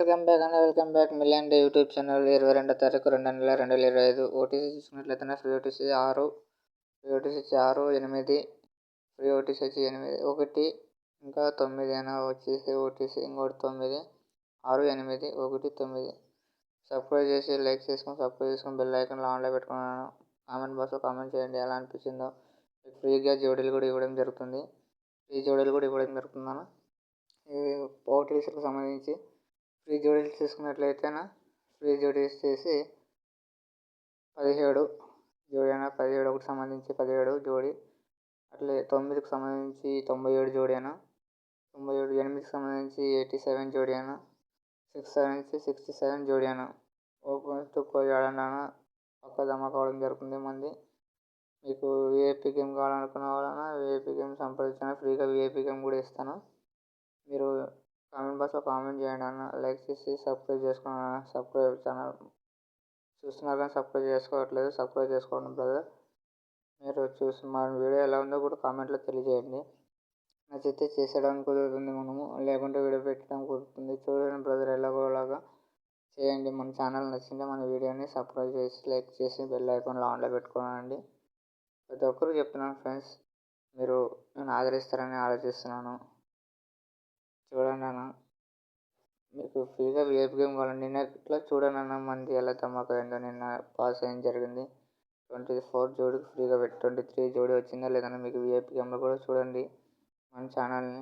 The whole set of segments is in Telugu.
Welcome back million day YouTube channel. 22వ తారీఖు 2వ నెల 2025. ఓటీసీ చూసుకున్నట్లయితే ఫ్రీ ఓటీసీ 6, ఫ్రీ ఓటీసీ వచ్చి 6, 8, ఫ్రీ ఓటీసీ వచ్చి 8, 1 ఇంకా 9 అయినా వచ్చేసి ఓటీసీ ఇంకోటి 9, 6, 8, 1, 9. సబ్స్క్రైబ్ చేసి లైక్ చేసుకొని బెల్ ఐకాన్ ఆన్లో పెట్టుకున్నాను. కామెంట్ బాక్స్లో కామెంట్ చేయండి ఎలా అనిపించిందో. ఫ్రీగా జోడీలు కూడా ఇవ్వడం జరుగుతుంది. ఈ ఓటీసీకి సంబంధించి ఫ్రీ జోడీలు తీసుకున్నట్లయితే ఫ్రీ జోడీ వచ్చేసి 17 జోడీ అయినా 17, ఒకటి సంబంధించి 17 జోడీ, అట్లే 9కి సంబంధించి 97 జోడీ అయినా 97, 8కి సంబంధించి 87 జోడీ అయినా 67 జోడీ అయినా ఓపెన్ తక్కువ చేయడం పక్క జమ కావడం జరుగుతుంది. మంది మీకు విఐపీ గేమ్ కావాలనుకున్న వాళ్ళ విఐపీ గేమ్ సంప్రదించిన ఫ్రీగా విఐపీ గేమ్ కూడా ఇస్తాను. మీరు కామెంట్ బాక్స్లో కామెంట్ చేయండి అన్న, లైక్ చేసి సబ్స్క్రైబ్ చేసుకున్నాను. సబ్స్క్రైబ్ ఛానల్ చూస్తున్నారు కానీ సబ్స్క్రైబ్ చేసుకోవట్లేదు, సబ్స్క్రైబ్ చేసుకోండి బ్రదర్. మీరు చూసి మా వీడియో ఎలా ఉందో కూడా కామెంట్లో తెలియజేయండి. నచ్చితే చేసేయడానికి కుదురుతుంది మనము, లేకుంటే వీడియో పెట్టడం కుదురుతుంది. చూడండి బ్రదర్ ఎలాగోలాగా చేయండి. మన ఛానల్ నచ్చింటే మన వీడియోని సబ్స్క్రైబ్ చేసి లైక్ చేసి బెల్ ఐకాన్లో ఆన్లో పెట్టుకోనండి. ప్రతి ఒక్కరు చెప్తున్నాను ఫ్రెండ్స్, మీరు నన్ను ఆదరిస్తారని ఆలోచిస్తున్నాను. చూడండి అన్న, మీకు ఫ్రీగా విఐపీ గేమ్ కావాలండి. నిన్న ఇట్లా చూడండి అన్న, మంది ఎలా ధమాకా అయిందో. నిన్న పాస్ ఏం జరిగింది. 24 జోడికి ఫ్రీగా 23 జోడీ వచ్చిందా లేదన్నా మీకు విఐపీ గేమ్లో కూడా చూడండి. మన ఛానల్ని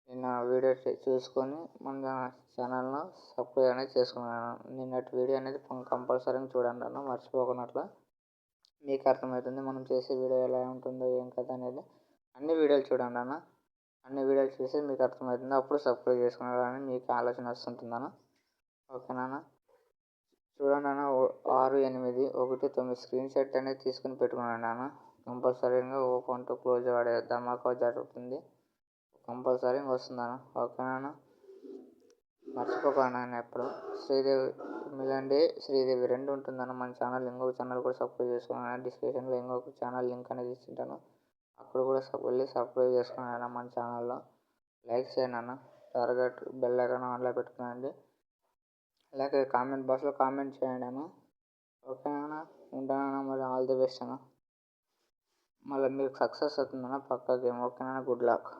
నిన్న వీడియో చూసుకొని మన ఛానల్ను సబ్స్క్రైబ్ అనేది చేసుకున్నాను. నిన్నటి వీడియో అనేది కంపల్సరీగా చూడండి అన్న, మర్చిపోకున్నట్లా. మీకు అర్థమవుతుంది మనం చేసే వీడియో ఎలా ఉంటుందో ఏం కథ అనేది. అన్ని వీడియోలు చూడండి అన్న, అన్ని వీడియోలు చూసి మీకు అర్థమవుతుంది. అప్పుడు సబ్స్క్రైబ్ చేసుకున్నారని మీకు ఆలోచన వస్తుంటుందన్న. ఓకేనా చూడండి అన్న, 6, 8, 1, 9 స్క్రీన్ షాట్ అనేది తీసుకుని పెట్టుకున్నాను అన్న. కంపల్సరీగా ఓపెన్ టు క్లోజ్ వాడే ధమాకా జరుగుతుంది, కంపల్సరీగా వస్తుందన్న. ఓకేనా మర్చిపోకండి అన్న. ఎప్పుడు శ్రీదేవి మిలియన్ డే శ్రీదేవి 2 ఉంటుందన్న మన ఛానల్. ఇంకొక ఛానల్ కూడా సబ్స్క్రైబ్ చేసుకున్నాను. డిస్క్రిప్షన్లో ఇంకొక ఛానల్ లింక్ అనేది ఇచ్చింటాను, అక్కడ కూడా వెళ్ళి సబ్స్క్రైబ్ చేసుకున్నాను మన ఛానల్లో. లైక్ చేయండి అన్న, టార్గెట్ బెల్ ఐకాన్ ఆన్లో పెట్టుకునండి. అలాగే కామెంట్ బాక్స్లో కామెంట్ చేయండి అన్న. ఓకేనా ఉంటానన్నా, మరి ఆల్ ది బెస్ట్ అన్న. మళ్ళీ మీకు సక్సెస్ అవుతుందన్న పక్కా గేమ్. ఓకేనా గుడ్ లక్.